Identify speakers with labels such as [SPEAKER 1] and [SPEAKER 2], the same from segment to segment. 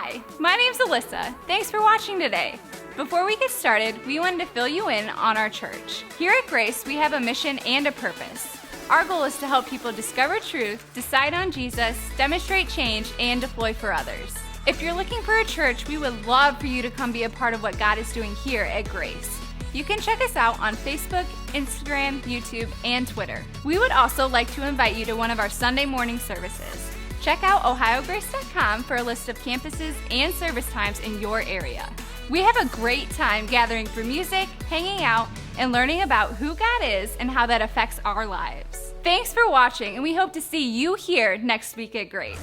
[SPEAKER 1] Hi, my name's Alyssa. Thanks for watching today. Before we get started, we wanted to fill you in on our church. Here at Grace, we have a mission and a purpose. Our goal is to help people discover truth, decide on Jesus, demonstrate change, and deploy for others. If you're looking for a church, we would love for you to come be a part of what God is doing here at Grace. You can check us out on Facebook, Instagram, YouTube, and Twitter. We would also like to invite you to one of our Sunday morning services. Check out ohiograce.com for a list of campuses and service times in your area. We have a great time gathering for music, hanging out, and learning about who God is and how that affects our lives. Thanks for watching, and we hope to see you here next week at Grace.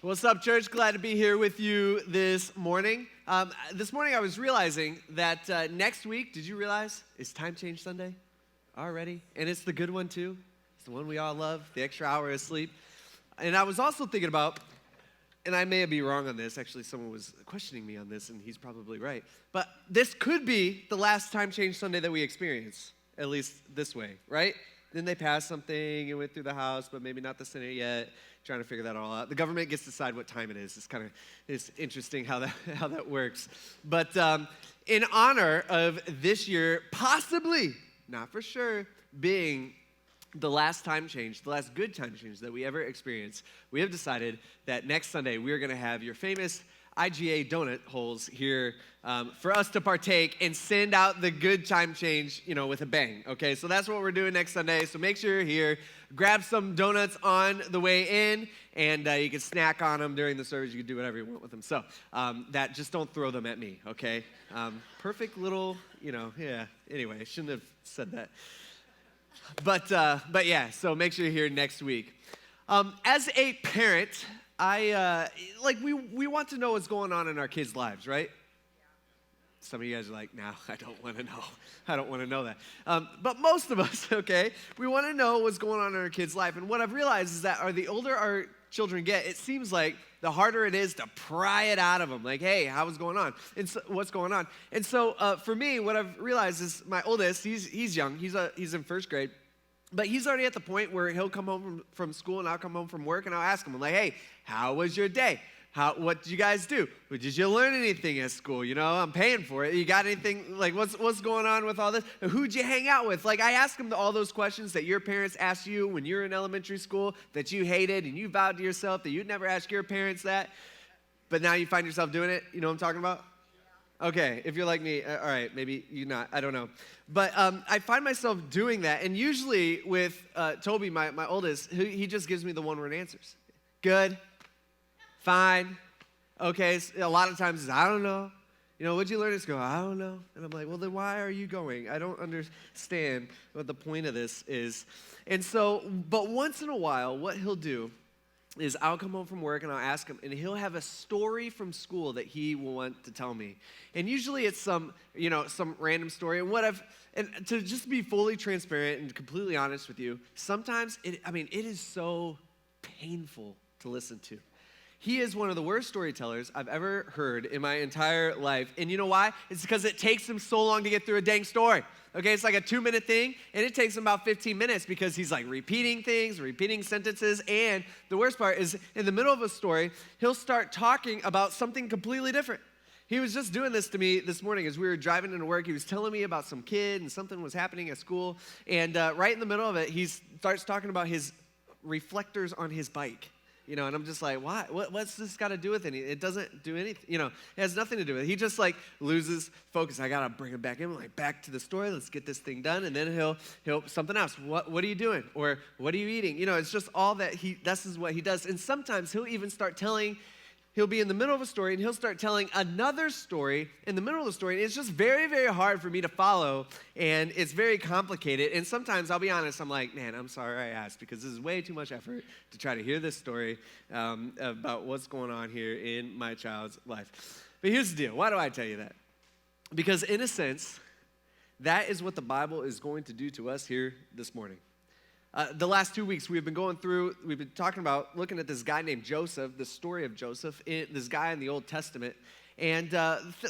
[SPEAKER 2] What's up, church? Glad to be here with you this morning. This morning I was realizing that next week, did you realize, it's Time Change Sunday already? And it's the good one too. It's the one we all love, the extra hour of sleep. And I was also thinking about, and I may be wrong on this, actually someone was questioning me on this and he's probably right, but this could be the last Time Change Sunday that we experience, at least this way, right? Then they passed something and went through the House, but maybe not the Senate yet. Trying to figure that all out. The government gets to decide what time it is. It's interesting how that works. But in honor of this year, possibly, not for sure, being the last time change, the last good time change that we ever experienced, we have decided that next Sunday we are going to have your famous IGA donut holes here for us to partake and send out the good time change, with a bang, okay? So that's what we're doing next Sunday, so make sure you're here. Grab some donuts on the way in, and you can snack on them during the service. You can do whatever you want with them. So just don't throw them at me, okay? Perfect little, yeah. Anyway, I shouldn't have said that. But yeah, so make sure you're here next week. As a parent, we want to know what's going on in our kids' lives, right? Some of you guys are like, no, I don't want to know. I don't want to know that. But most of us, okay, we want to know what's going on in our kids' life. And what I've realized is that the older our children get, it seems like the harder it is to pry it out of them. Like, hey, what's going on? And so, what's going on? And so for me, what I've realized is my oldest, he's young. He's in first grade. But he's already at the point where he'll come home from school and I'll come home from work and I'll ask him, I'm like, hey, how was your day? What did you guys do? Did you learn anything at school? I'm paying for it. You got anything, what's going on with all this? Who'd you hang out with? I ask them all those questions that your parents asked you when you were in elementary school that you hated and you vowed to yourself that you'd never ask your parents that, but now you find yourself doing it. You know what I'm talking about? Okay, if you're like me, all right, maybe you're not, I don't know. But I find myself doing that, and usually with Toby, my oldest, he just gives me the one-word answers. Good. Fine. Okay, so a lot of times it's, I don't know. What'd you learn at school? I don't know. And I'm like, well, then why are you going? I don't understand what the point of this is. And so, but once in a while, what he'll do is I'll come home from work and I'll ask him, and he'll have a story from school that he will want to tell me. And usually it's some random story. And to just be fully transparent and completely honest with you, sometimes it is so painful to listen to. He is one of the worst storytellers I've ever heard in my entire life. And you know why? It's because it takes him so long to get through a dang story. Okay, it's like a 2-minute thing, and it takes him about 15 minutes because he's repeating things, repeating sentences, and the worst part is in the middle of a story, he'll start talking about something completely different. He was just doing this to me this morning as we were driving into work. He was telling me about some kid and something was happening at school, and right in the middle of it, he starts talking about his reflectors on his bike. And I'm just like, why? What's this got to do with anything? It doesn't do anything. It has nothing to do with it. He just loses focus. I got to bring him back in, back to the story. Let's get this thing done. And then he'll something else. What are you doing? Or what are you eating? It's just all that this is what he does. And sometimes he'll even start telling he'll be in the middle of a story, and he'll start telling another story in the middle of the story. And it's just very, very hard for me to follow, and it's very complicated. And sometimes, I'll be honest, I'm like, man, I'm sorry I asked, because this is way too much effort to try to hear this story about what's going on here in my child's life. But here's the deal. Why do I tell you that? Because in a sense, that is what the Bible is going to do to us here this morning. The last 2 weeks, we've been talking about looking at this guy named Joseph, the story of Joseph, this guy in the Old Testament. And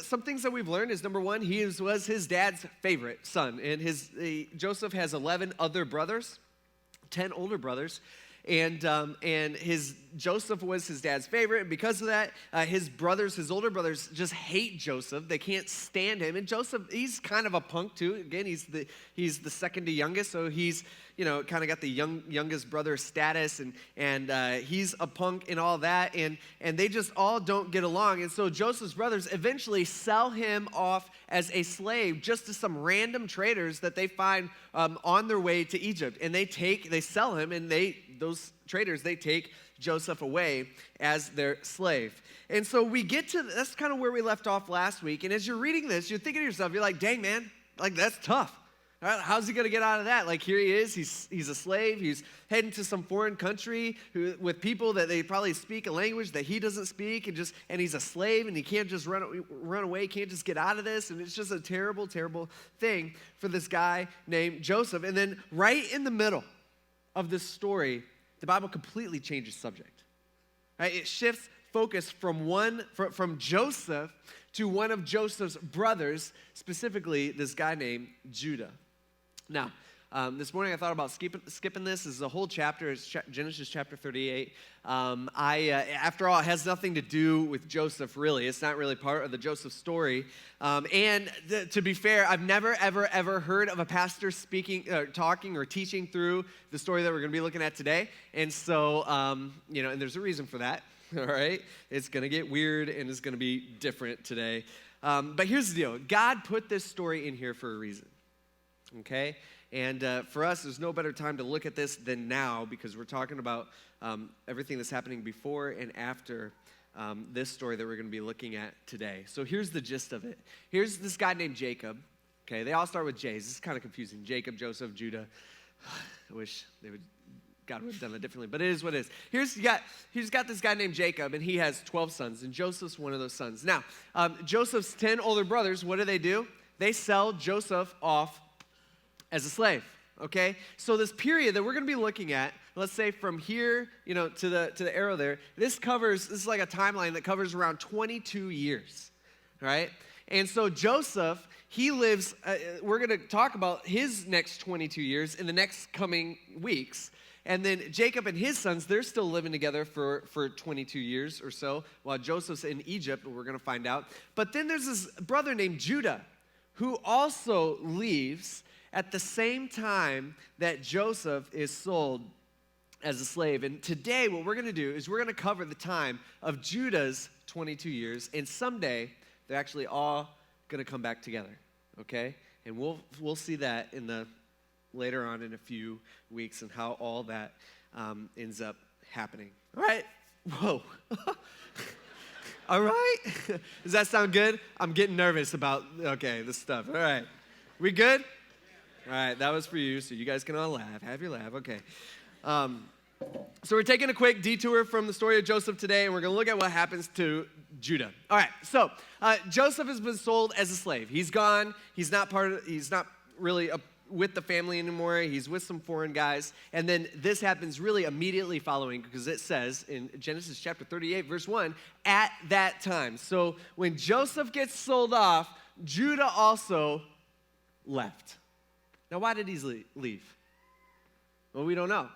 [SPEAKER 2] some things that we've learned is, number one, he was his dad's favorite son. And Joseph has 11 other brothers, 10 older brothers. And Joseph was his dad's favorite, and because of that, his older brothers, just hate Joseph. They can't stand him. And Joseph, he's kind of a punk too. Again, he's the second to youngest, so he's kind of got the youngest brother status, and he's a punk and all that, and they just all don't get along. And so Joseph's brothers eventually sell him off as a slave just to some random traders that they find on their way to Egypt, and they sell him, and those traders take Joseph away as their slave. And so that's kind of where we left off last week. And as you're reading this, you're thinking to yourself, you're like, dang, man, like that's tough. All right, how's he going to get out of that? Like, here he is, he's a slave, he's heading to some foreign country with people that they probably speak a language that he doesn't speak, and he's a slave, and he can't just run away, can't just get out of this, and it's just a terrible, terrible thing for this guy named Joseph. And then right in the middle of this story, the Bible completely changes subject. Right? It shifts focus from Joseph to one of Joseph's brothers, specifically this guy named Judah. Now, this morning I thought about skipping this. This is a whole chapter. It's Genesis chapter 38. After all, it has nothing to do with Joseph, really. It's not really part of the Joseph story. To be fair, I've never, ever heard of a pastor talking or teaching through the story that we're going to be looking at today. And so, and there's a reason for that, all right? It's going to get weird, and it's going to be different today. But here's the deal. God put this story in here for a reason, okay? And for us, there's no better time to look at this than now, because we're talking about everything that's happening before and after this story that we're going to be looking at today. So here's the gist of it. Here's this guy named Jacob. Okay, they all start with J's. This is kind of confusing. Jacob, Joseph, Judah. I wish God would have done it differently, but it is what it is. He's got this guy named Jacob, and he has 12 sons, and Joseph's one of those sons. Now, Joseph's 10 older brothers, what do? They sell Joseph off as a slave, okay? So this period that we're going to be looking at, let's say from here, to the arrow there, this is like a timeline that covers around 22 years, right? And so Joseph, he lives, we're going to talk about his next 22 years in the next coming weeks. And then Jacob and his sons, they're still living together for 22 years or so, while Joseph's in Egypt, we're going to find out. But then there's this brother named Judah, who also leaves at the same time that Joseph is sold as a slave. And today, what we're going to do is we're going to cover the time of Judah's 22 years, and someday they're actually all going to come back together, okay? And we'll see that later on in a few weeks and how all that ends up happening. All right? Whoa. All right? Does that sound good? I'm getting nervous about, this stuff. All right. We good? All right, that was for you, so you guys can all laugh. Have your laugh, okay. So we're taking a quick detour from the story of Joseph today, and we're going to look at what happens to Judah. All right, so Joseph has been sold as a slave. He's gone. He's not really with the family anymore. He's with some foreign guys. And then this happens really immediately following, because it says in Genesis chapter 38, verse 1, at that time. So when Joseph gets sold off, Judah also left. Now, why did he leave? Well, we don't know.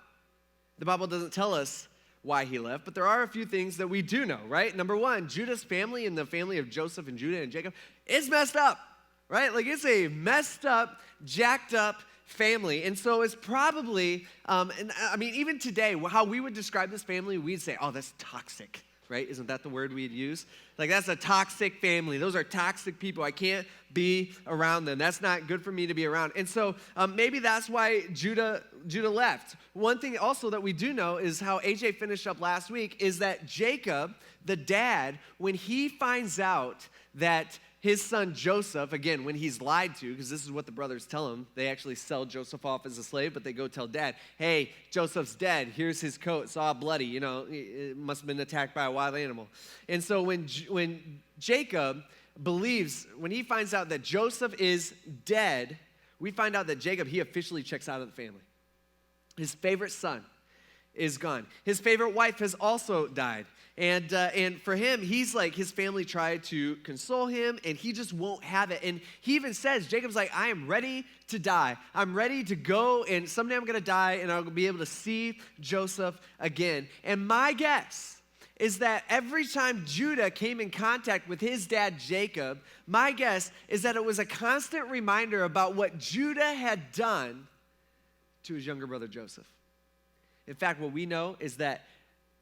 [SPEAKER 2] The Bible doesn't tell us why he left, but there are a few things that we do know, right? Number one, Judah's family and the family of Joseph and Judah and Jacob is messed up, right? Like, it's a messed up, jacked up family. And so it's probably, even today, how we would describe this family, we'd say, oh, that's toxic, right? Isn't that the word we'd use? Like, that's a toxic family. Those are toxic people. I can't be around them. That's not good for me to be around. And so maybe that's why Judah left. One thing also that we do know is how AJ finished up last week is that Jacob, the dad, when he finds out that his son Joseph, again, when he's lied to, because this is what the brothers tell him, they actually sell Joseph off as a slave, but they go tell dad, hey, Joseph's dead. Here's his coat. It's all bloody. You know, it must have been attacked by a wild animal. And so when Jacob believes, when he finds out that Joseph is dead, we find out that Jacob, he officially checks out of the family. His favorite son is gone. His favorite wife has also died. And for him, he's like, his family tried to console him, and he just won't have it. And he even says, Jacob's like, I am ready to die. I'm ready to go, and someday I'm going to die, and I'll be able to see Joseph again. And my guess is that every time Judah came in contact with his dad, Jacob, my guess is that it was a constant reminder about what Judah had done to his younger brother, Joseph. In fact, what we know is that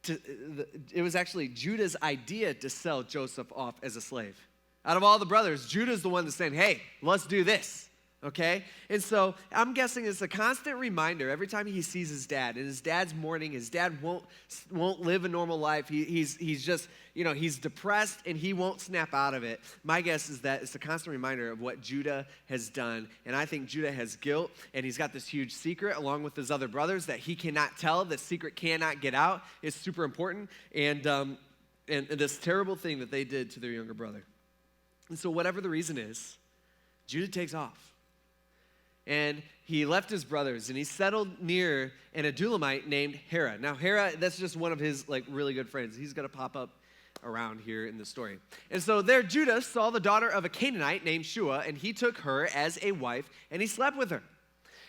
[SPEAKER 2] it was actually Judah's idea to sell Joseph off as a slave. Out of all the brothers, Judah's the one that's saying, hey, let's do this, okay? And so I'm guessing it's a constant reminder every time he sees his dad, and his dad's mourning, his dad won't live a normal life. He's just, you know, he's depressed, and he won't snap out of it. My guess is that it's a constant reminder of what Judah has done, and I think Judah has guilt, and he's got this huge secret along with his other brothers that he cannot tell. The secret cannot get out. It's super important, and this terrible thing that they did to their younger brother. And so whatever the reason is, Judah takes off. And he left his brothers, and he settled near an Adullamite named Hera. Now, Hera, that's just one of his, like, really good friends. He's going to pop up around here in the story. And so there Judah saw the daughter of a Canaanite named Shua, and he took her as a wife, and he slept with her.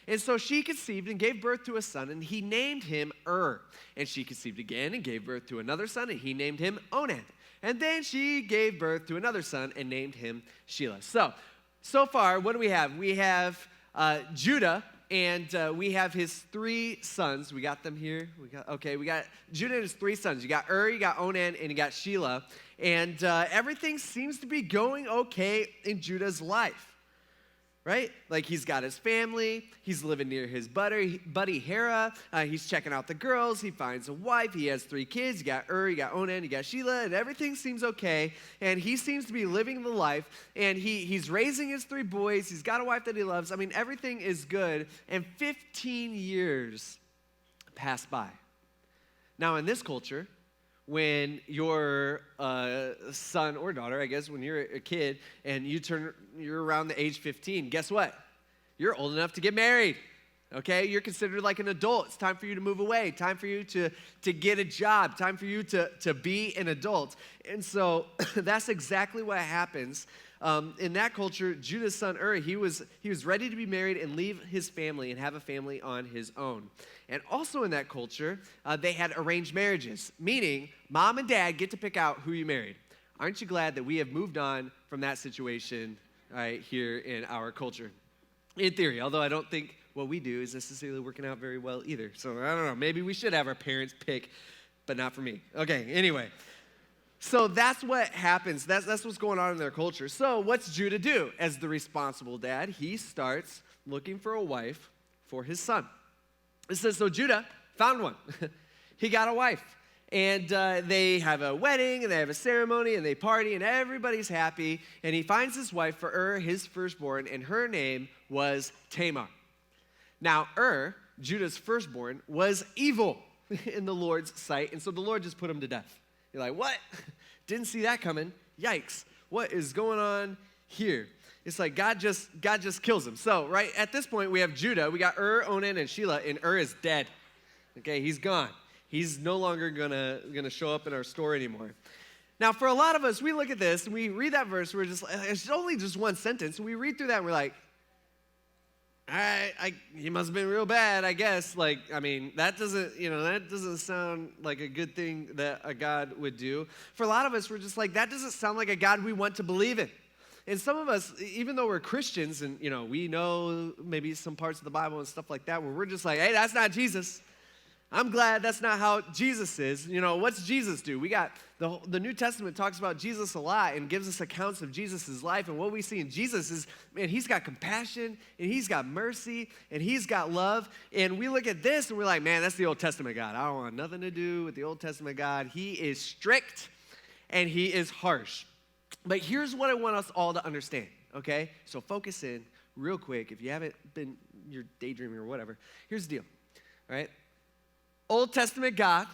[SPEAKER 2] And so she conceived and gave birth to a son, and he named him And she conceived again and gave birth to another son, and he named him Onan. And then she gave birth to another son and named him Shelah. So far, what do we have? We have Judah, and we have his three sons. We got them here. We got Judah and his three sons. You got you got Onan, and you got Shelah. And everything seems to be going okay in Judah's life, right? Like, he's got his family. He's living near his buddy Hera. He's checking out the girls. He finds a wife. He has three kids. You got you got Onan, you got Shelah, and everything seems okay. And he seems to be living the life. And he's raising his three boys. He's got a wife that he loves. I mean, everything is good. And 15 years pass by. Now, in this culture, when your son or daughter, I guess, when you're a kid and you're around the age 15, guess what? You're old enough to get married, okay? You're considered like an adult. It's time for you to move away, time for you to get a job, time for you to be an adult. And so that's exactly what happens. In that culture, Judah's son he was ready to be married and leave his family and have a family on his own. And also in that culture, they had arranged marriages, meaning mom and dad get to pick out who you married. Aren't you glad that we have moved on from that situation right here in our culture? In theory, although I don't think what we do is necessarily working out very well either. So I don't know, maybe we should have our parents pick, but not for me. Okay, anyway. So that's what happens. That's what's going on in their culture. So what's Judah do? As the responsible dad, he starts looking for a wife for his son. It says, so Judah found one. He got a wife. And they have a wedding, and they have a ceremony, and they party, and everybody's happy. And he finds his wife for his firstborn, and her name was Tamar. Now, Judah's firstborn, was evil in the Lord's sight, and so the Lord just put him to death. You're like, what? Didn't see that coming. Yikes. What is going on here? It's like God just kills him. So, right, at this point, we have Judah. We got Onan, and Shelah, and is dead. Okay, he's gone. He's no longer gonna show up in our story anymore. Now, for a lot of us, we look at this, and we read that verse, we're just, it's only just one sentence, and we read through that, and we're like, all right, he must have been real bad, I guess. Like, I mean, that doesn't sound like a good thing that a God would do. For a lot of us, we're just like, that doesn't sound like a God we want to believe in. And some of us, even though we're Christians and, we know maybe some parts of the Bible and stuff like that, where we're just like, hey, that's not Jesus. I'm glad that's not how Jesus is. You know, what's Jesus do? We got the New Testament talks about Jesus a lot and gives us accounts of Jesus' life. And what we see in Jesus is, man, he's got compassion and he's got mercy and he's got love. And we look at this and we're like, man, that's the Old Testament God. I don't want nothing to do with the Old Testament God. He is strict and he is harsh. But here's what I want us all to understand, okay? So focus in real quick. If you haven't been, you're daydreaming or whatever. Here's the deal, all right? Old Testament God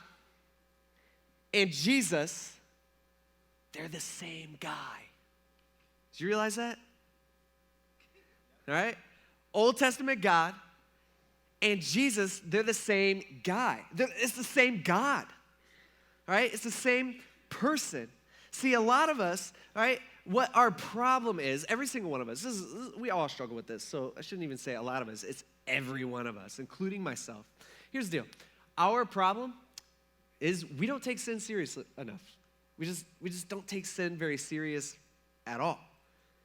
[SPEAKER 2] and Jesus, they're the same guy. Did you realize that? All right? Old Testament God and Jesus, they're the same guy. It's the same God. All right? It's the same person. See, a lot of us, all right, what our problem is, every single one of us, we all struggle with this, so I shouldn't even say a lot of us. It's every one of us, including myself. Here's the deal. Our problem is we don't take sin seriously enough. We just don't take sin very serious at all.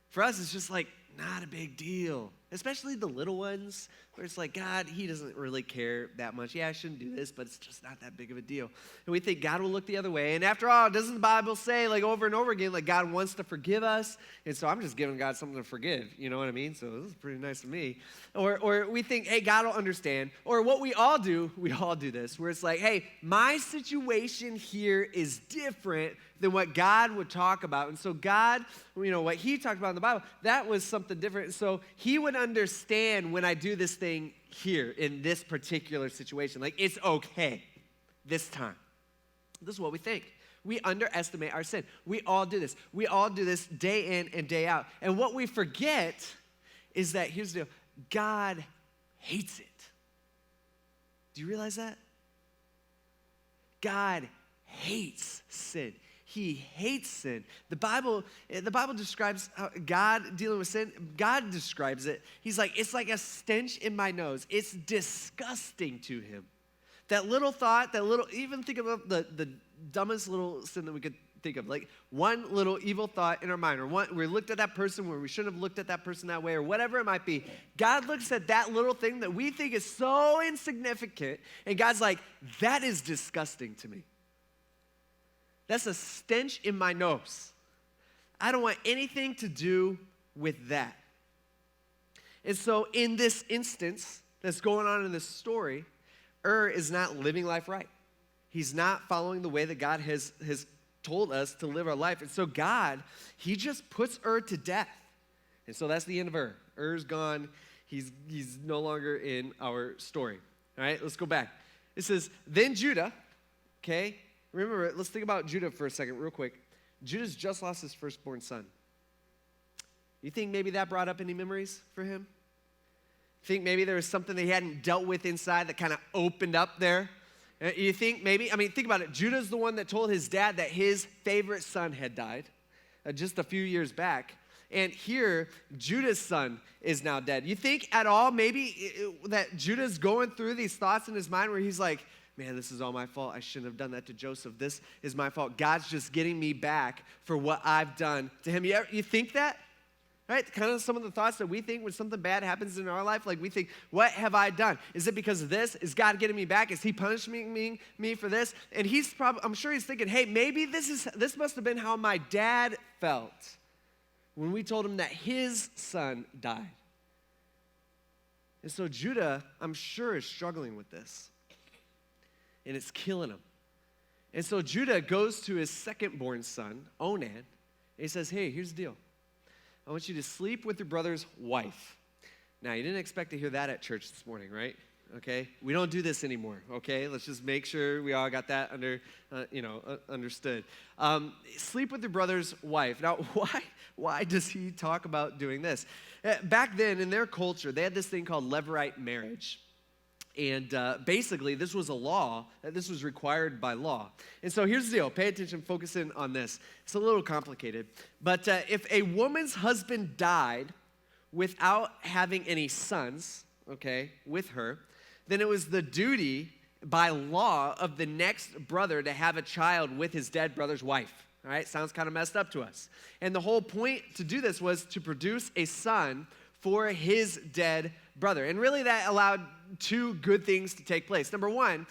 [SPEAKER 2] For us, it's just like not a big deal, especially the little ones where it's like, God, he doesn't really care that much. Yeah, I shouldn't do this, but it's just not that big of a deal. And we think God will look the other way. And after all, doesn't the Bible say like over and over again, like God wants to forgive us? And so I'm just giving God something to forgive. You know what I mean? So this is pretty nice of me. Or we think, hey, God will understand. Or what we all do this, where it's like, hey, my situation here is different than what God would talk about. And so God, you know, what he talked about in the Bible, that was something different. So he would understand when I do this thing here in this particular situation. Like, it's okay this time. This is what we think. We underestimate our sin. We all do this. We all do this day in and day out. And what we forget is that, here's the deal, God hates it. Do you realize that? God hates sin. He hates sin. The Bible describes how God dealing with sin. God describes it. He's like, it's like a stench in my nose. It's disgusting to him. That little thought, even think about the dumbest little sin that we could think of. Like one little evil thought in our mind, or we looked at that person where we shouldn't have looked at that person that way, or whatever it might be. God looks at that little thing that we think is so insignificant, and God's like, that is disgusting to me. That's a stench in my nose. I don't want anything to do with that. And so in this instance that's going on in this story, is not living life right. He's not following the way that God has told us to live our life. And so God, he just puts to death. And so that's the end of Er's gone. He's no longer in our story. All right, let's go back. It says, then Judah, okay, remember, let's think about Judah for a second real quick. Judah's just lost his firstborn son. You think maybe that brought up any memories for him? Think maybe there was something that he hadn't dealt with inside that kind of opened up there? You think maybe, think about it. Judah's the one that told his dad that his favorite son had died just a few years back. And here, Judah's son is now dead. You think at all maybe that Judah's going through these thoughts in his mind where he's like, man, this is all my fault. I shouldn't have done that to Joseph. This is my fault. God's just getting me back for what I've done to him. You think that? Right? Kind of some of the thoughts that we think when something bad happens in our life, like we think, what have I done? Is it because of this? Is God getting me back? Is he punishing me for this? And I'm sure he's thinking, hey, maybe this must have been how my dad felt when we told him that his son died. And so Judah, I'm sure, is struggling with this. And it's killing him. And so Judah goes to his second-born son, Onan, and he says, hey, here's the deal. I want you to sleep with your brother's wife. Now, you didn't expect to hear that at church this morning, right? Okay? We don't do this anymore, okay? Let's just make sure we all got that understood. Sleep with your brother's wife. Now, why does he talk about doing this? Back then, in their culture, they had this thing called levirate marriage. And basically, this was a law, this was required by law. And so here's the deal. Pay attention, focus in on this. It's a little complicated. But if a woman's husband died without having any sons, okay, with her, then it was the duty by law of the next brother to have a child with his dead brother's wife. All right, sounds kind of messed up to us. And the whole point to do this was to produce a son for his dead brother. And really that allowed two good things to take place. Number one,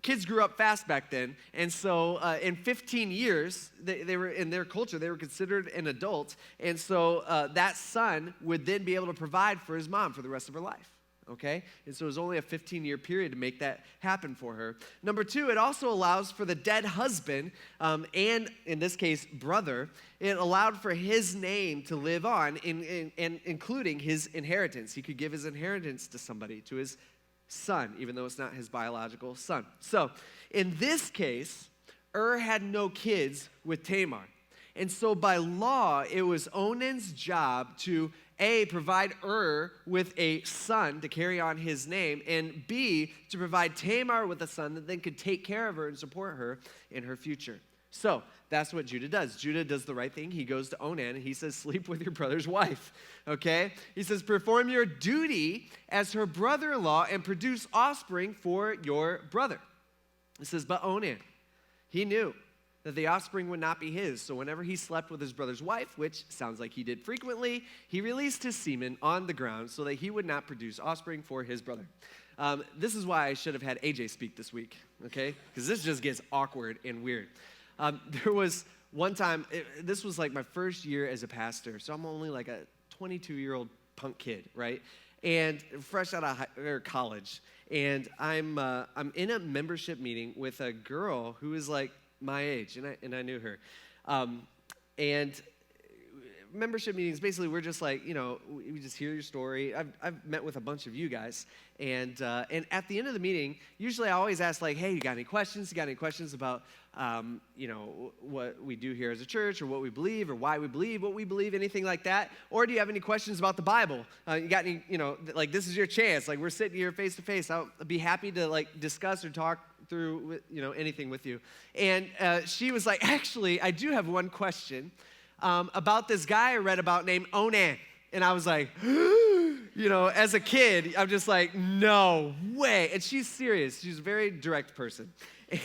[SPEAKER 2] kids grew up fast back then, and so in 15 years, they were in their culture, they were considered an adult, and so that son would then be able to provide for his mom for the rest of her life. Okay? And so it was only a 15-year period to make that happen for her. Number two, it also allows for the dead husband, and in this case, brother, it allowed for his name to live on, including his inheritance. He could give his inheritance to somebody, to his son, even though it's not his biological son. So in this case, had no kids with Tamar. And so by law, it was Onan's job to A, provide with a son to carry on his name, and B, to provide Tamar with a son that then could take care of her and support her in her future. So that's what Judah does. Judah does the right thing. He goes to Onan and he says, sleep with your brother's wife, okay? He says, perform your duty as her brother-in-law and produce offspring for your brother. It says, but Onan, he knew that the offspring would not be his. So whenever he slept with his brother's wife, which sounds like he did frequently, he released his semen on the ground so that he would not produce offspring for his brother. This is why I should have had AJ speak this week, okay? Because this just gets awkward and weird. There was one time, this was like my first year as a pastor, so I'm only like a 22-year-old punk kid, right? And fresh out of college. And I'm in a membership meeting with a girl who is like my age, and I knew her. And membership meetings, basically, we're just like, we just hear your story. I've met with a bunch of you guys, and at the end of the meeting, usually I always ask, like, hey, you got any questions? You got any questions about, what we do here as a church, or what we believe, or why we believe what we believe, anything like that? Or do you have any questions about the Bible? You got any, like, this is your chance. Like, we're sitting here face to face. I'll be happy to, like, discuss or talk through, anything with you. And she was like, actually, I do have one question about this guy I read about named Onan. And I was like, as a kid, I'm just like, no way. And she's serious. She's a very direct person.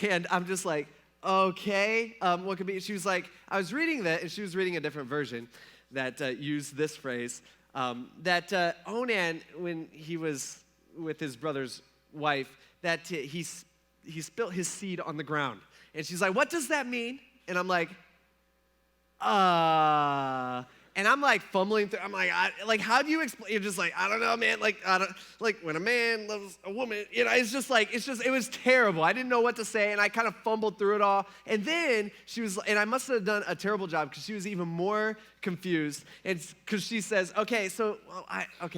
[SPEAKER 2] And I'm just like, okay, what could be? She was like, I was reading that, and she was reading a different version that used this phrase, that Onan, when he was with his brother's wife, that he spilt his seed on the ground. And she's like, what does that mean? And I'm like, and I'm like fumbling through. I'm like, how do you explain? You're just like, I don't know, man. Like when a man loves a woman, it was terrible. I didn't know what to say, and I kind of fumbled through it all. And then she was, and I must have done a terrible job because she was even more confused. And because she says, okay, so,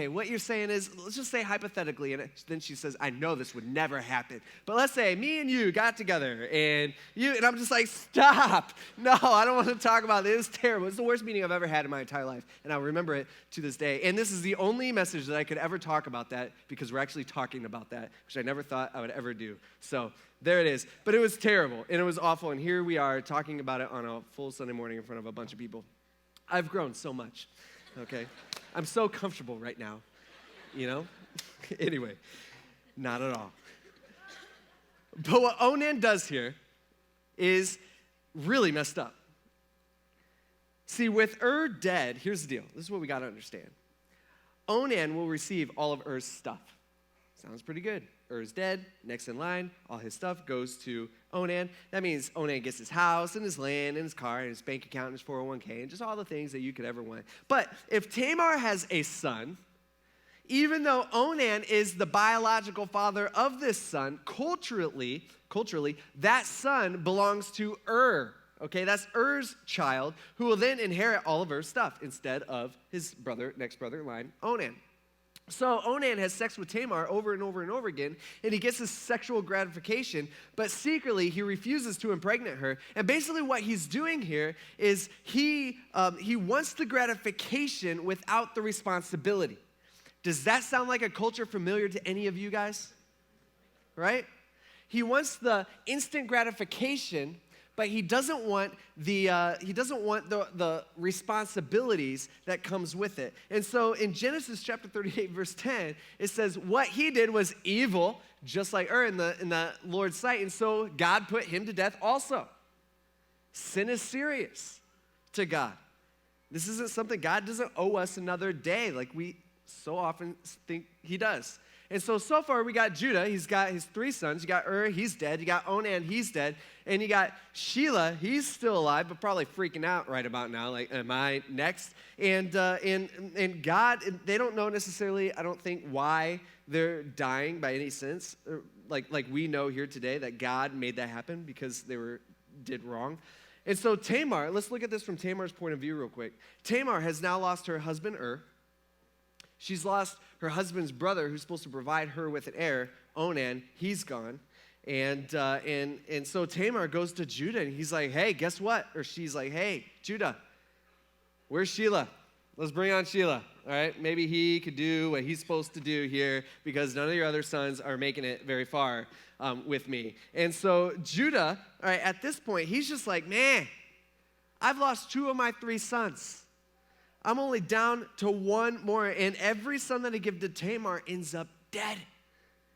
[SPEAKER 2] what you're saying is, let's just say hypothetically. And then she says, I know this would never happen, but let's say me and you got together, and I'm just like, stop. No, I don't want to talk about it. It was terrible. It's the worst meeting I've ever had in my entire life, and I remember it to this day. And this is the only message that I could ever talk about that, because we're actually talking about that, which I never thought I would ever do. So there it is. But it was terrible, and it was awful, and here we are talking about it on a full Sunday morning in front of a bunch of people. I've grown so much, okay? I'm so comfortable right now, Anyway, not at all. But what Onan does here is really messed up. See, with dead, here's the deal. This is what we got to understand. Onan will receive all of stuff. Sounds pretty good. Er's dead, next in line, all his stuff goes to Onan. That means Onan gets his house and his land and his car and his bank account and his 401k and just all the things that you could ever want. But if Tamar has a son, even though Onan is the biological father of this son, culturally, that son belongs to Okay, that's child, who will then inherit all of stuff instead of his next brother in line, Onan. So Onan has sex with Tamar over and over and over again, and he gets this sexual gratification, but secretly he refuses to impregnate her. And basically what he's doing here is he wants the gratification without the responsibility. Does that sound like a culture familiar to any of you guys? Right? He wants the instant gratification, but he doesn't want the responsibilities that comes with it. And so in Genesis chapter 38, verse 10, it says, what he did was evil, just like in the Lord's sight, and so God put him to death also. Sin is serious to God. This isn't something, God doesn't owe us another day like we so often think he does. And so far we got Judah. He's got his 3 sons. You got he's dead. You got Onan, he's dead. And you got Shelah, he's still alive, but probably freaking out right about now. Like, am I next? And God, they don't know necessarily, I don't think, why they're dying by any sense. Like we know here today that God made that happen because they did wrong. And so Tamar, let's look at this from Tamar's point of view real quick. Tamar has now lost her husband She's lost her husband's brother who's supposed to provide her with an heir, Onan. He's gone. And so Tamar goes to Judah and he's like, hey, guess what? Or she's like, hey, Judah, where's Shelah? Let's bring on Shelah. All right, maybe he could do what he's supposed to do here because none of your other sons are making it very far with me. And so Judah, all right, at this point, he's just like, man, I've lost 2 of my 3 sons. I'm only down to 1 more, and every son that I give to Tamar ends up dead.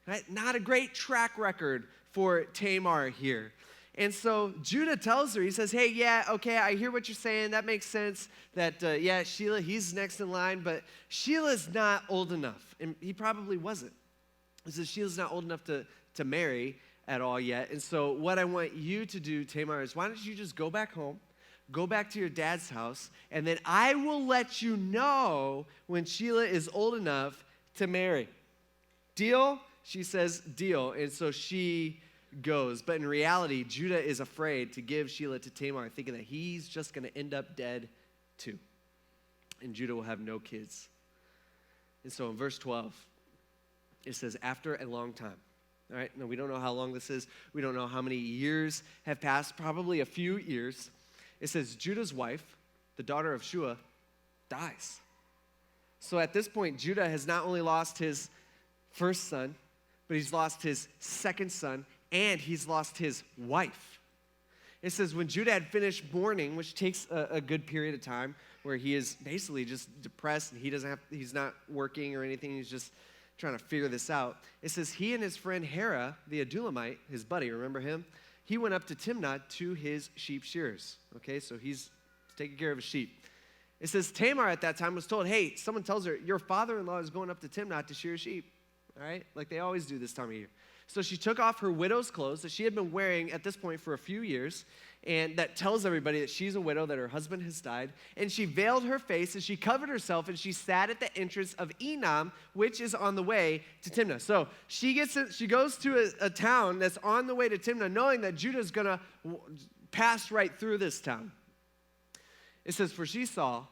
[SPEAKER 2] Right? Not a great track record for Tamar here. And so Judah tells her, he says, hey, yeah, okay, I hear what you're saying. That makes sense that, Shelah, he's next in line, but Shelah's not old enough. And he probably wasn't. He says, Shelah's not old enough to marry at all yet. And so what I want you to do, Tamar, is why don't you just go back home, go back to your dad's house, and then I will let you know when Shelah is old enough to marry. Deal? She says, deal. And so she goes. But in reality, Judah is afraid to give Shelah to Tamar, thinking that he's just going to end up dead too. And Judah will have no kids. And so in verse 12, it says, after a long time. All right, now we don't know how long this is. We don't know how many years have passed, probably a few years. It says, Judah's wife, the daughter of Shua, dies. So at this point, Judah has not only lost his first son, but he's lost his second son, and he's lost his wife. It says, when Judah had finished mourning, which takes a good period of time, where he is basically just depressed, and he's not working or anything, he's just trying to figure this out. It says, he and his friend Hera, the Adulamite, his buddy, remember him? He went up to Timnah to his sheep shearers. Okay, so he's taking care of his sheep. It says Tamar at that time was told, hey, someone tells her, your father-in-law is going up to Timnah to shear sheep. All right, like they always do this time of year. So she took off her widow's clothes that she had been wearing at this point for a few years, and that tells everybody that she's a widow, that her husband has died. And she veiled her face, and she covered herself, and she sat at the entrance of Enam, which is on the way to Timnah. So she goes to a town that's on the way to Timnah, knowing that Judah's going to pass right through this town. It says, for she saw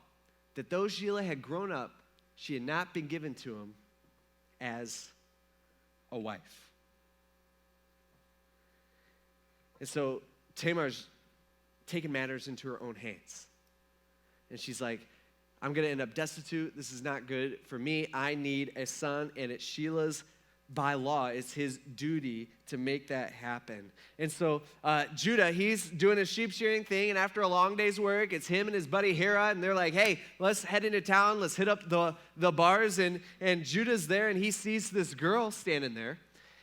[SPEAKER 2] that though Shelah had grown up, she had not been given to him as a wife. And so Tamar's taking matters into her own hands. And she's like, I'm going to end up destitute. This is not good for me. I need a son, and it's Shelah's, by law, it's his duty to make that happen. And so Judah, he's doing his sheep shearing thing, and after a long day's work, it's him and his buddy Hera, and they're like, hey, let's head into town. Let's hit up the bars. And Judah's there, and he sees this girl standing there.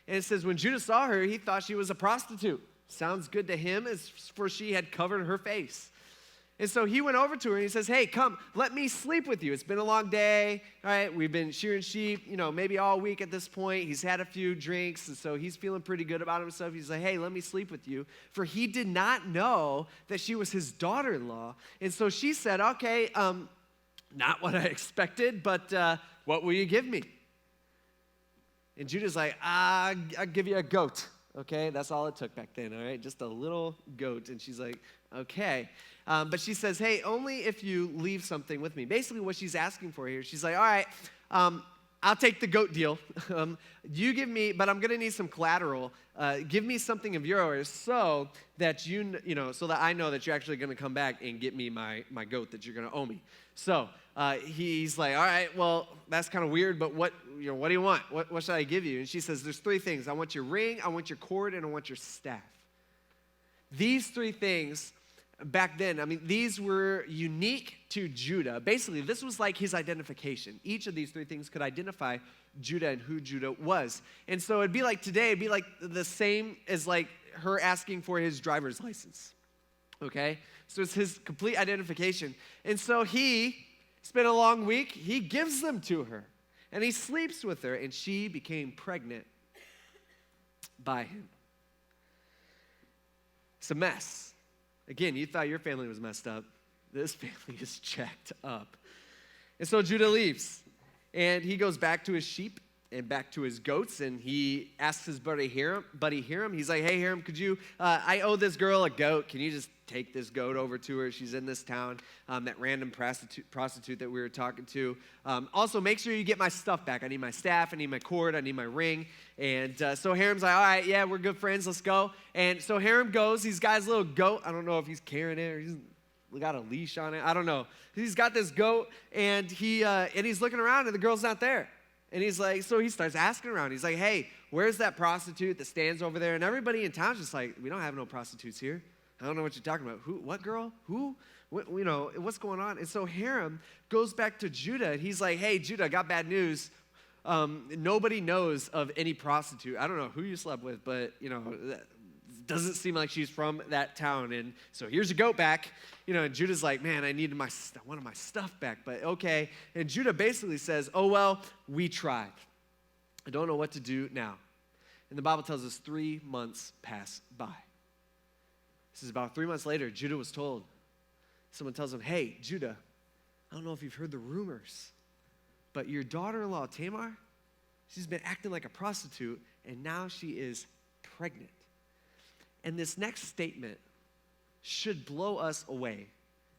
[SPEAKER 2] And it says when Judah saw her, he thought she was a prostitute. Sounds good to him, as for she had covered her face. And so he went over to her and he says, hey, come, let me sleep with you. It's been a long day, all right? We've been shearing sheep, maybe all week at this point. He's had a few drinks, and so he's feeling pretty good about himself. He's like, hey, let me sleep with you. For he did not know that she was his daughter-in-law. And so she said, okay, not what I expected, but what will you give me? And Judah's like, I'll give you a goat. Okay, that's all it took back then, all right? Just a little goat. And she's like, okay. But she says, hey, only if you leave something with me. Basically what she's asking for here, she's like, all right, I'll take the goat deal. You give me, but I'm going to need some collateral. Give me something of yours so that so that I know that you're actually going to come back and get me my goat that you're going to owe me. So he's like, all right, well, that's kind of weird, but what do you want? What should I give you? And she says, there's 3 things. I want your ring, I want your cord, and I want your staff. These 3 things back then, these were unique to Judah. Basically, this was like his identification. Each of these 3 things could identify Judah and who Judah was. And so it'd be like today, it'd be like the same as like her asking for his driver's license. Okay? So it's his complete identification. And so he spent a long week, he gives them to her. And he sleeps with her, and she became pregnant by him. It's a mess. Again, you thought your family was messed up. This family is jacked up. And so Judah leaves, and he goes back to his sheep and back to his goats, and he asks his buddy Hiram. He's like, hey, Hiram, could you, I owe this girl a goat. Can you just take this goat over to her? She's in this town, that random prostitute that we were talking to. Also, make sure you get my stuff back. I need my staff, I need my cord, I need my ring. And so Hiram's like, all right, yeah, we're good friends, let's go. And so Hiram goes, he's got his little goat. I don't know if he's carrying it or he's got a leash on it. I don't know. He's got this goat, and he's looking around, and the girl's not there. And he's like, so he starts asking around. He's like, hey, where's that prostitute that stands over there? And everybody in town's just like, we don't have no prostitutes here. I don't know what you're talking about. Who? What girl? Who? What, what's going on? And so Hiram goes back to Judah, and he's like, hey, Judah, I got bad news. Nobody knows of any prostitute. I don't know who you slept with, but, that doesn't seem like she's from that town. And so here's your goat back. And Judah's like, man, I wanted my stuff back, but okay. And Judah basically says, oh, well, we tried. I don't know what to do now. And the Bible tells us 3 months pass by. This is about 3 months later. Judah was told. Someone tells him, hey, Judah, I don't know if you've heard the rumors, but your daughter-in-law, Tamar, she's been acting like a prostitute, and now she is pregnant. And this next statement should blow us away,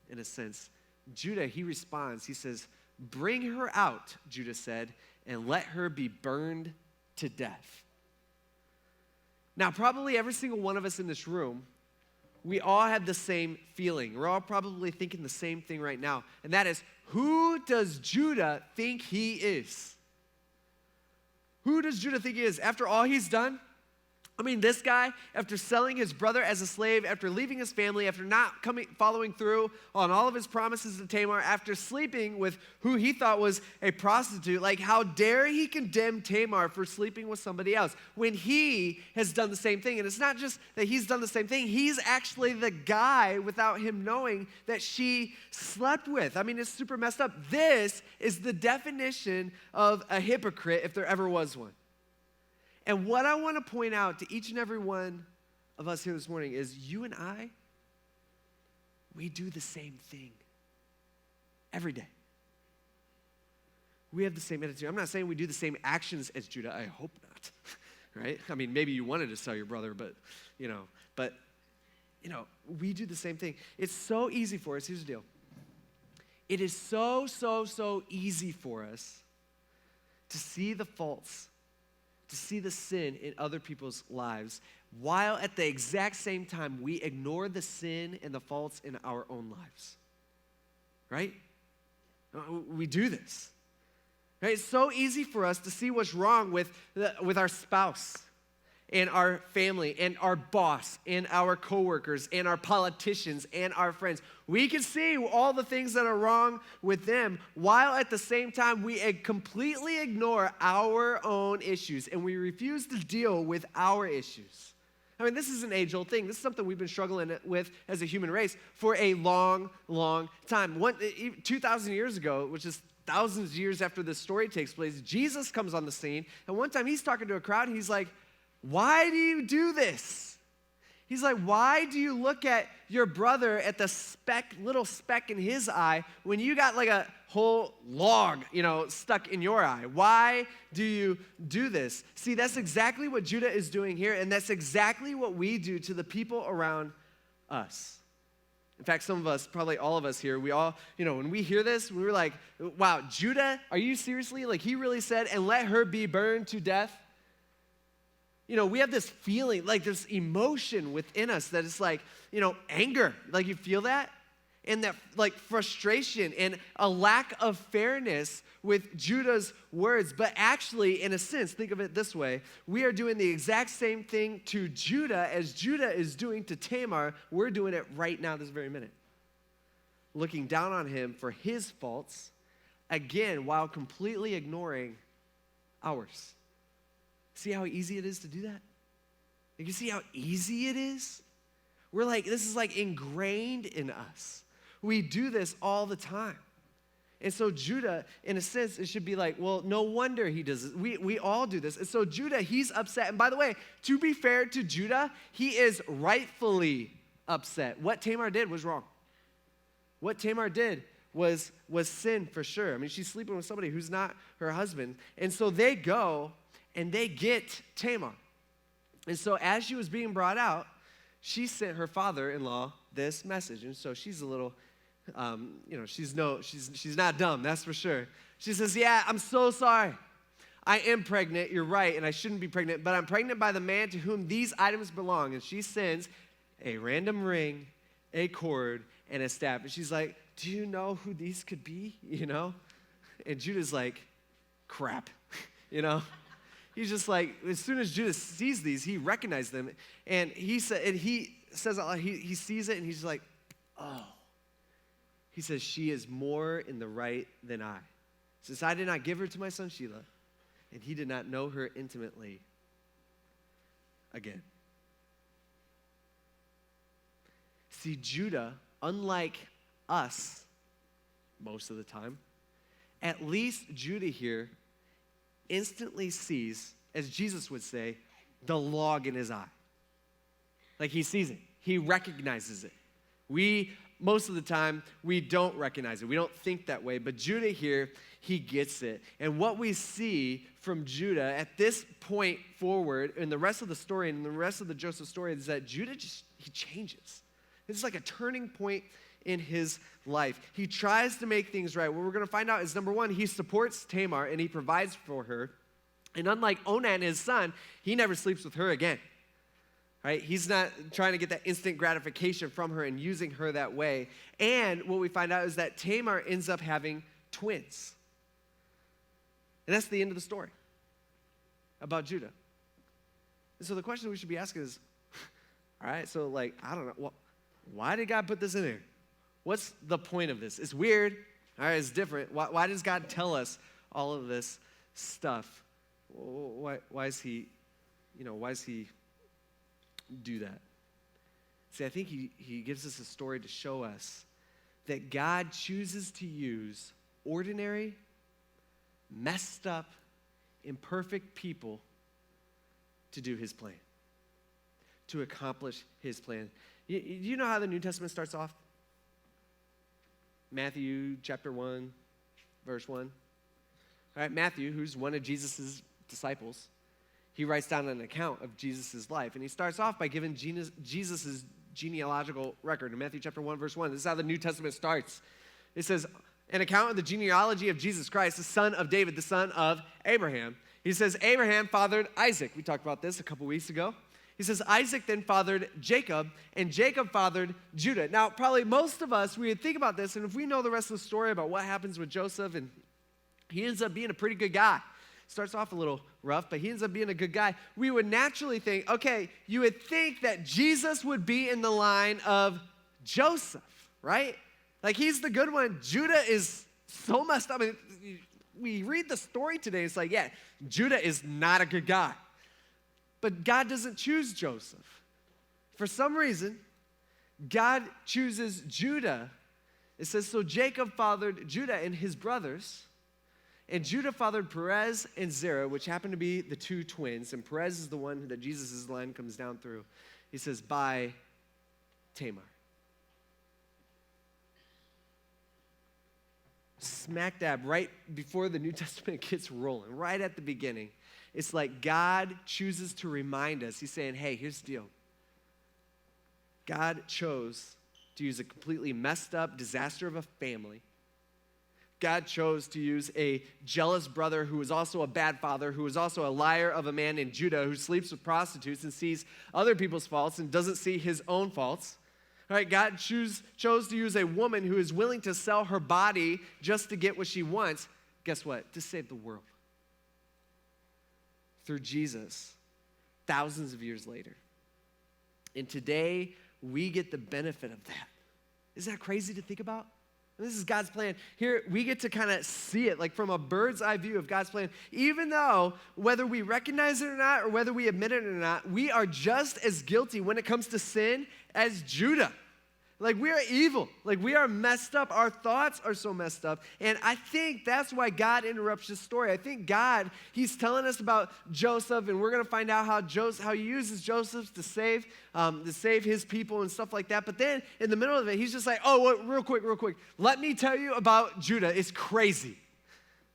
[SPEAKER 2] in a sense. Judah, he responds, he says, bring her out, Judah said, and let her be burned to death. Now, probably every single one of us in this room, we all have the same feeling. We're all probably thinking the same thing right now, and that is, who does Judah think he is? Who does Judah think he is? After all he's done? I mean, this guy, after selling his brother as a slave, after leaving his family, after not following through on all of his promises to Tamar, after sleeping with who he thought was a prostitute, like how dare he condemn Tamar for sleeping with somebody else when he has done the same thing? And it's not just that he's done the same thing, he's actually the guy without him knowing that she slept with. I mean, it's super messed up. This is the definition of a hypocrite if there ever was one. And what I want to point out to each and every one of us here this morning is you and I, we do the same thing every day. We have the same attitude. I'm not saying we do the same actions as Judah. I hope not, right? I mean, maybe you wanted to sell your brother, but we do the same thing. It's so easy for us. Here's the deal. It is so easy for us to see the faults, to see the sin in other people's lives, while at the exact same time we ignore the sin and the faults in our own lives. Right? We do this. Right? It's so easy for us to see what's wrong with our spouse and our family and our boss and our coworkers and our politicians and our friends. We can see all the things that are wrong with them while at the same time we completely ignore our own issues and we refuse to deal with our issues. I mean, this is an age-old thing. This is something we've been struggling with as a human race for a long time. 2,000 years ago, which is thousands of years after this story takes place, Jesus comes on the scene, and one time he's talking to a crowd, and he's like, why do you do this? He's like, why do you look at your brother at the little speck in his eye when you got like a whole log, stuck in your eye? Why do you do this? See, that's exactly what Judah is doing here, and that's exactly what we do to the people around us. In fact, some of us, probably all of us here, we all, when we hear this, we were like, wow, Judah, are you seriously? Like he really said, and let her be burned to death? We have this feeling, like there's emotion within us that is like, anger. Like you feel that? And that like frustration and a lack of fairness with Judah's words. But actually, in a sense, think of it this way. We are doing the exact same thing to Judah as Judah is doing to Tamar. We're doing it right now, this very minute. Looking down on him for his faults, again, while completely ignoring ours. See how easy it is to do that? You can see how easy it is? This is like ingrained in us. We do this all the time. And so Judah, in a sense, it should be like, well, no wonder he does this. We all do this. And so Judah, he's upset. And by the way, to be fair to Judah, he is rightfully upset. What Tamar did was wrong. What Tamar did was sin for sure. I mean, she's sleeping with somebody who's not her husband. And so they go and they get Tamar. And so as she was being brought out, she sent her father-in-law this message. And so she's a little, she's not dumb, that's for sure. She says, yeah, I'm so sorry. I am pregnant, you're right, and I shouldn't be pregnant, but I'm pregnant by the man to whom these items belong. And she sends a random ring, a cord, and a staff. And she's like, do you know who these could be? And Judah's like, crap, He's just like, as soon as Judah sees these, he recognized them. And he says, he sees it, and he's just like, oh. He says, she is more in the right than I, since I did not give her to my son Shelah, and he did not know her intimately again. See, Judah, unlike us most of the time, at least Judah here instantly sees, as Jesus would say, the log in his eye. Like he sees it. He recognizes it. Most of the time, we don't recognize it. We don't think that way. But Judah here, he gets it. And what we see from Judah at this point forward in the rest of the story and in the rest of the Joseph story is that Judah he changes. It's like a turning point in his life. He tries to make things right. What we're going to find out is, number one, he supports Tamar and he provides for her. And unlike Onan, his son, he never sleeps with her again. Right? He's not trying to get that instant gratification from her and using her that way. And what we find out is that Tamar ends up having twins. And that's the end of the story about Judah. And so the question we should be asking is, all right, so I don't know, why did God put this in there? What's the point of this? It's weird. All right, it's different. Why does God tell us all of this stuff? Why is he do that? See, I think he gives us a story to show us that God chooses to use ordinary, messed up, imperfect people to do his plan, to accomplish his plan. You know how the New Testament starts off? Matthew chapter 1, verse 1. All right, Matthew, who's one of Jesus' disciples, he writes down an account of Jesus' life. And he starts off by giving Jesus' genealogical record. In Matthew chapter 1, verse 1, this is how the New Testament starts. It says, an account of the genealogy of Jesus Christ, the son of David, the son of Abraham. He says, Abraham fathered Isaac. We talked about this a couple weeks ago. He says, Isaac then fathered Jacob, and Jacob fathered Judah. Now, probably most of us, we would think about this, and if we know the rest of the story about what happens with Joseph, and he ends up being a pretty good guy. Starts off a little rough, but he ends up being a good guy. We would naturally think, okay, you would think that Jesus would be in the line of Joseph, right? Like he's the good one. Judah is so messed up. I mean, we read the story today, it's like, yeah, Judah is not a good guy. But God doesn't choose Joseph. For some reason, God chooses Judah. It says, so Jacob fathered Judah and his brothers, and Judah fathered Perez and Zerah, which happened to be the two twins, and Perez is the one that Jesus' line comes down through. He says, by Tamar. Smack dab right before the New Testament gets rolling, right at the beginning. It's like God chooses to remind us. He's saying, hey, here's the deal. God chose to use a completely messed up disaster of a family. God chose to use a jealous brother who was also a bad father, who was also a liar of a man named Judah, who sleeps with prostitutes and sees other people's faults and doesn't see his own faults. All right, God chose to use a woman who is willing to sell her body just to get what she wants. Guess what? To save the world. Through Jesus, thousands of years later. And today, we get the benefit of that. Isn't that crazy to think about? And this is God's plan. Here, we get to kind of see it like from a bird's eye view of God's plan. Even though, whether we recognize it or not, or whether we admit it or not, we are just as guilty when it comes to sin as Judah. Like, we are evil. Like, we are messed up. Our thoughts are so messed up. And I think that's why God interrupts this story. I think God, he's telling us about Joseph, and we're going to find out how he uses Joseph to save his people and stuff like that. But then, in the middle of it, he's just like, real quick. Let me tell you about Judah. It's crazy.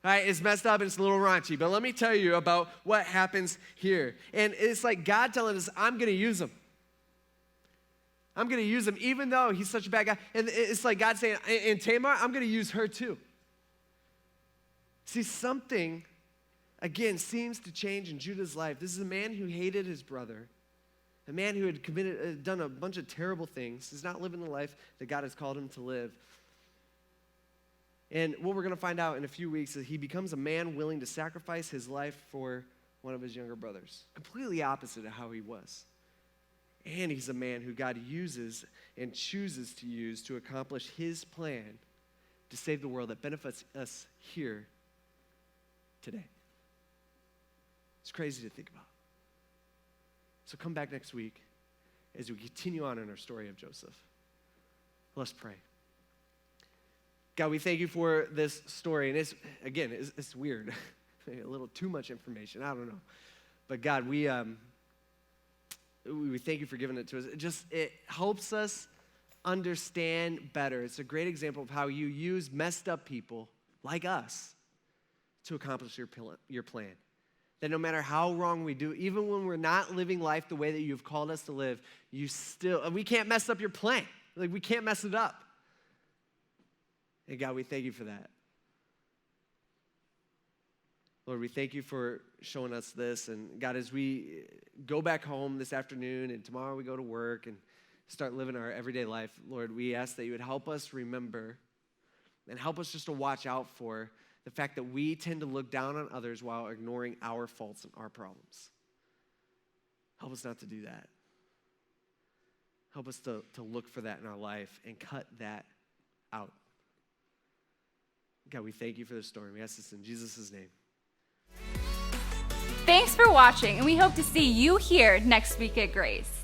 [SPEAKER 2] All right, it's messed up and it's a little raunchy. But let me tell you about what happens here. And it's like God telling us, I'm going to use him. I'm going to use him even though he's such a bad guy. And it's like God saying, and Tamar, I'm going to use her too. See, something, again, seems to change in Judah's life. This is a man who hated his brother, a man who had done a bunch of terrible things. He's not living the life that God has called him to live. And what we're going to find out in a few weeks is he becomes a man willing to sacrifice his life for one of his younger brothers. Completely opposite of how he was. And he's a man who God uses and chooses to use to accomplish his plan to save the world that benefits us here today. It's crazy to think about. So come back next week as we continue on in our story of Joseph. Let's pray. God, we thank you for this story. And it's weird. A little too much information. I don't know. But God, we thank you for giving it to us. It helps us understand better. It's a great example of how you use messed up people like us to accomplish your plan. That no matter how wrong we do, even when we're not living life the way that you've called us to live, we can't mess up your plan. Like, we can't mess it up. And God, we thank you for that. Lord, we thank you for showing us this. And God, as we go back home this afternoon and tomorrow we go to work and start living our everyday life, Lord, we ask that you would help us remember and help us just to watch out for the fact that we tend to look down on others while ignoring our faults and our problems. Help us not to do that. Help us to look for that in our life and cut that out. God, we thank you for this story. We ask this in Jesus' name.
[SPEAKER 1] Thanks for watching, and we hope to see you here next week at Grace.